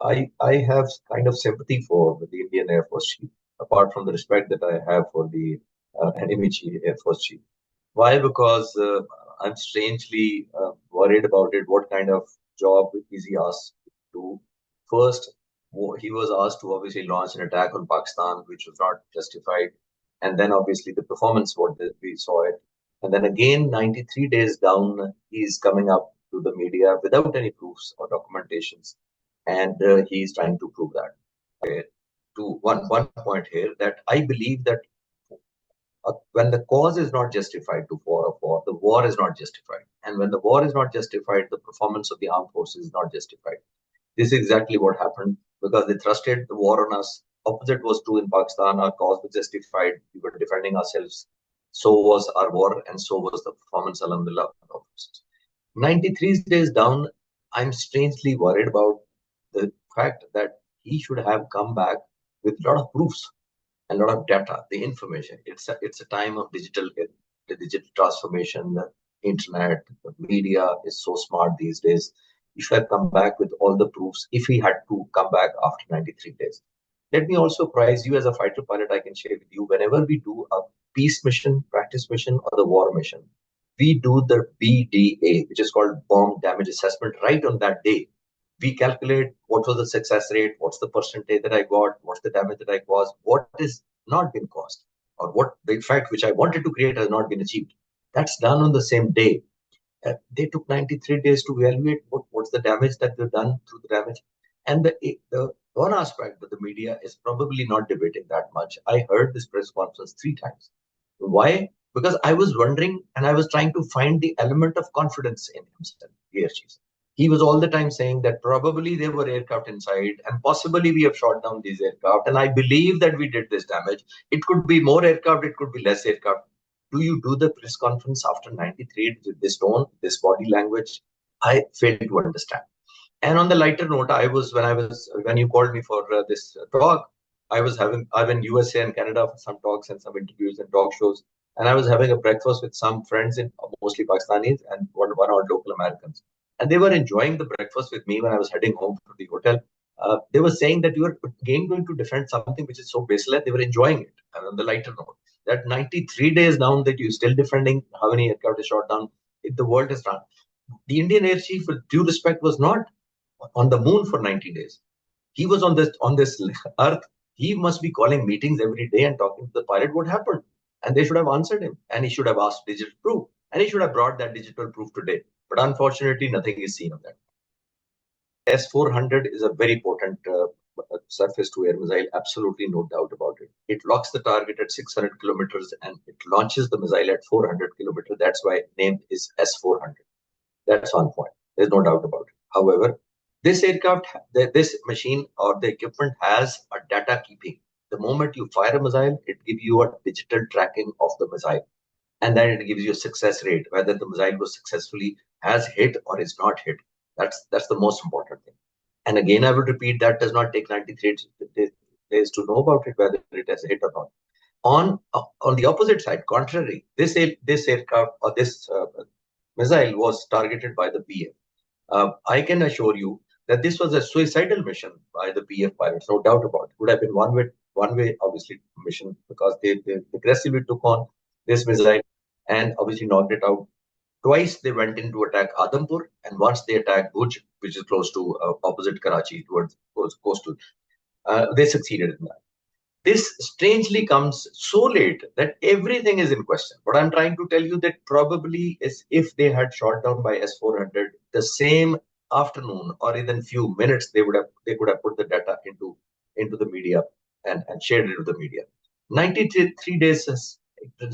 I have kind of sympathy for the Indian Air Force chief, apart from the respect that I have for the enemy chief, Air Force chief. Why? Because I'm strangely worried about it. What kind of job is he asked to do? First, he was asked to obviously launch an attack on Pakistan, which was not justified. And then obviously the performance, we saw it. And then again, 93 days down, he's coming up to the media without any proofs or documentations. And he's trying to prove that. To one point here, that I believe that when the cause is not justified to war, the war is not justified. And when the war is not justified, the performance of the armed forces is not justified. This is exactly what happened because they thrusted the war on us. Opposite was true in Pakistan. Our cause was justified. We were defending ourselves. So was our war, and so was the performance, alhamdulillah, of the forces. 93 days down, I'm strangely worried about the fact that he should have come back with a lot of proofs a lot of data, the information. It's a time of the digital transformation. The internet, the media is so smart these days. He should have come back with all the proofs if he had to come back after 93 days. Let me also prize you as a fighter pilot. I can share with you whenever we do a peace mission, practice mission, or the war mission, we do the BDA, which is called bomb damage assessment, right on that day. We calculate what was the success rate, what's the percentage that I got, what's the damage that I caused, what is not been caused, or what the effect which I wanted to create has not been achieved. That's done on the same day. They took 93 days to evaluate what's the damage that they've done through the damage. And the one aspect that the media is probably not debating that much. I heard this press conference 3 times. Why? Because I was wondering and I was trying to find the element of confidence in himself, Air Chief. He was all the time saying that probably there were aircraft inside and possibly we have shot down these aircraft. And I believe that we did this damage. It could be more aircraft, it could be less aircraft. Do you do the press conference after 93 with this tone, this body language? I failed to understand. And on the lighter note, when you called me for this talk, I'm in USA and Canada for some talks and some interviews and talk shows, and I was having a breakfast with some friends in mostly Pakistanis and one or local Americans, and they were enjoying the breakfast with me when I was heading home to the hotel. They were saying that you are again going to defend something which is so baseless. They were enjoying it. And on the lighter note, that 93 days down, that you're still defending how many aircraft is shot down, the world is done. The Indian Air Chief, with due respect, was not on the moon for 90 days. He was on this earth. He must be calling meetings every day and talking to the pilot what happened. And they should have answered him. And he should have asked digital proof. And he should have brought that digital proof today. But unfortunately, nothing is seen of that. S-400 is a very potent surface-to-air missile, absolutely no doubt about it. It locks the target at 600 kilometers and it launches the missile at 400 kilometers. That's why name is S-400. That's one point. There's no doubt about it. However, this aircraft, this machine or the equipment has a data keeping. The moment you fire a missile, it gives you a digital tracking of the missile. And then it gives you a success rate, whether the missile was successfully has hit or is not hit. That's the most important thing. And again, I would repeat, that does not take 93 days to know about it, whether it has hit or not. On the opposite side, contrary, this aircraft or this missile was targeted by the PF. I can assure you that this was a suicidal mission by the PF pilots, no doubt about it. It would have been one way, obviously, mission because they aggressively took on this missile and obviously knocked it out. Twice they went in to attack Adhampur, and once they attacked Bhuj, which is close to opposite Karachi, towards coastal. They succeeded in that. This strangely comes so late that everything is in question. What I'm trying to tell you that probably is if they had shot down by S-400 the same afternoon or even few minutes, they could have put the data into the media and shared it with the media. 93 days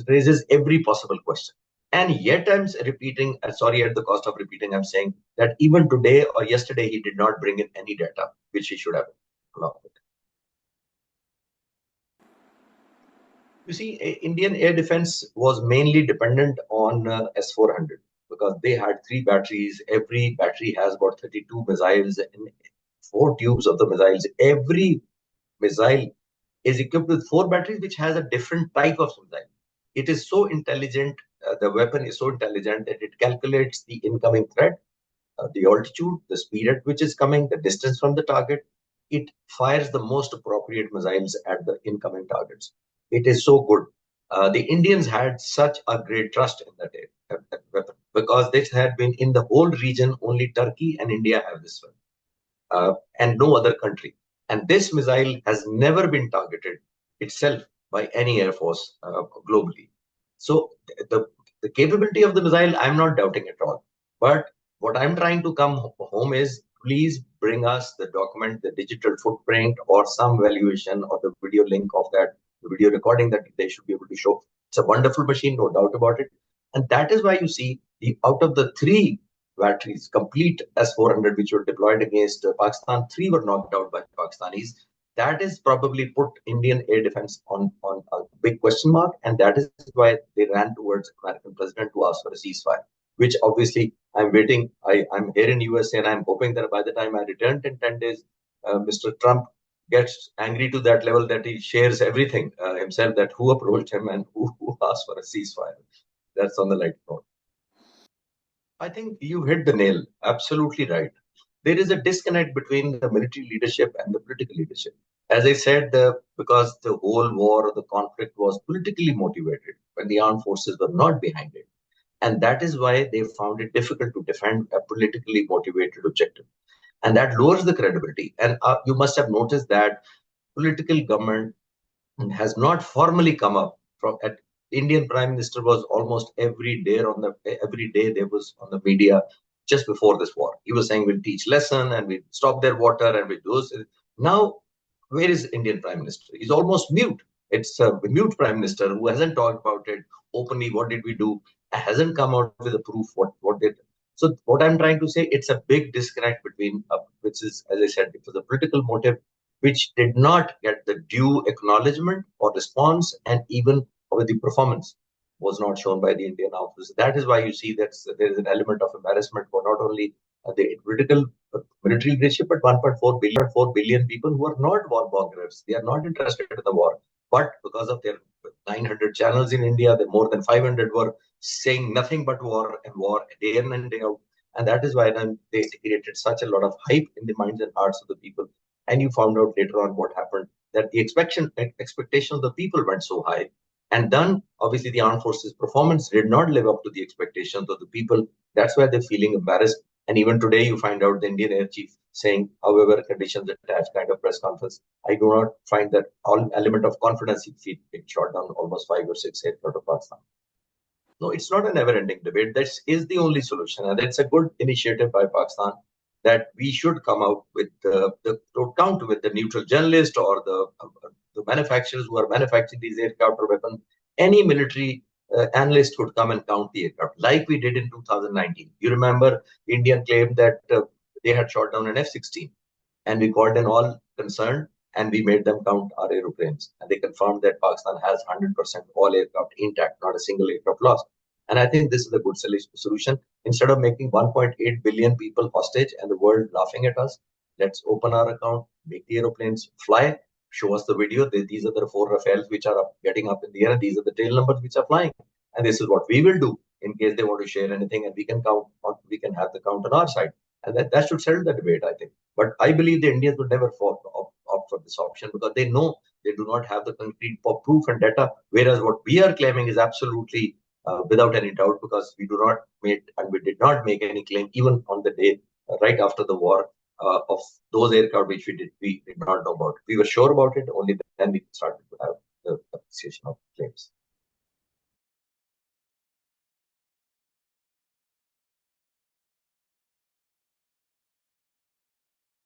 raises every possible question. And yet I'm repeating, sorry, at the cost of repeating, I'm saying that even today or yesterday, he did not bring in any data, which he should have along with. You see, Indian air defense was mainly dependent on S-400 because they had 3 batteries. Every battery has about 32 missiles and 4 tubes of the missiles. Every missile is equipped with 4 batteries, which has a different type of missile. It is so intelligent, the weapon is so intelligent that it calculates the incoming threat, the altitude, the speed at which is coming, the distance from the target, it fires the most appropriate missiles at the incoming targets. It is so good. The Indians had such a great trust in that weapon because this had been in the whole region. Only Turkey and India have this one, and no other country. And this missile has never been targeted itself by any air force globally. So the capability of the missile, I'm not doubting at all. But what I'm trying to come home is, please bring us the document, the digital footprint, or some valuation, or the video link of that, the video recording that they should be able to show. It's a wonderful machine, no doubt about it. And that is why you see the out of the three batteries, complete S-400, which were deployed against Pakistan, three were knocked out by Pakistanis. That is probably put Indian air defense on a big question mark, and that is why they ran towards American president to ask for a ceasefire. Which obviously I'm waiting. I'm here in USA, and I'm hoping that by the time I return in 10 days, Mr. Trump gets angry to that level that he shares everything himself, that who approached him and who asked for a ceasefire. That's on the light note. I think you hit the nail. Absolutely right. There is a disconnect between the military leadership and the political leadership. As I said, because the whole war or the conflict was politically motivated when the armed forces were not behind it. And that is why they found it difficult to defend a politically motivated objective. And that lowers the credibility. And you must have noticed that political government has not formally come up from at Indian Prime Minister was almost every day there was on the media just before this war. He was saying we'll teach lesson and we'll stop their water and we'll do this. Now, where is Indian Prime Minister? He's almost mute. It's a mute Prime Minister who hasn't talked about it openly. What did we do? Hasn't come out with a proof what did. So what I'm trying to say, it's a big disconnect between which is, as I said, it was a political motive which did not get the due acknowledgement or response, and even with the performance was not shown by the Indian officers. That is why you see that there is an element of embarrassment for not only the critical military leadership, but 1.4 billion people who are not war mongers. They are not interested in the war. But because of their 900 channels in India, the more than 500 were saying nothing but war and war day in and day out. And that is why then they created such a lot of hype in the minds and hearts of the people. And you found out later on what happened, that the expectation of the people went so high. And then obviously the armed forces performance did not live up to the expectations of the people. That's why they're feeling embarrassed. And even today you find out the Indian Air Chief saying, however, conditions attached kind of press conference. I do not find that all element of confidence it shot down almost 5 or 6 aircraft of Pakistan. No, it's not a never-ending debate. That is the only solution, and it's a good initiative by Pakistan that we should come out with to count with the neutral journalist or the manufacturers who are manufacturing these aircraft or weapons. Any military analyst could come and count the aircraft, like we did in 2019. You remember, the Indian claimed that they had shot down an F-16, and we called in all concerned and we made them count our aeroplanes. And they confirmed that Pakistan has 100% all aircraft intact, not a single aircraft lost. And I think this is a good solution. Instead of making 1.8 billion people hostage and the world laughing at us, let's open our account, make the aeroplanes fly, show us the video. These are the 4 Rafales which are getting up in the air, and these are the tail numbers which are flying. And this is what we will do in case they want to share anything, and we can count, we can have the count on our side. And that should settle the debate, I think. But I believe the Indians would never opt for this option because they know they do not have the concrete proof and data. Whereas what we are claiming is absolutely without any doubt, because we do not make and we did not make any claim even on the day right after the war of those aircraft which we did not know about. We were sure about it, only then we started to have the appreciation of claims.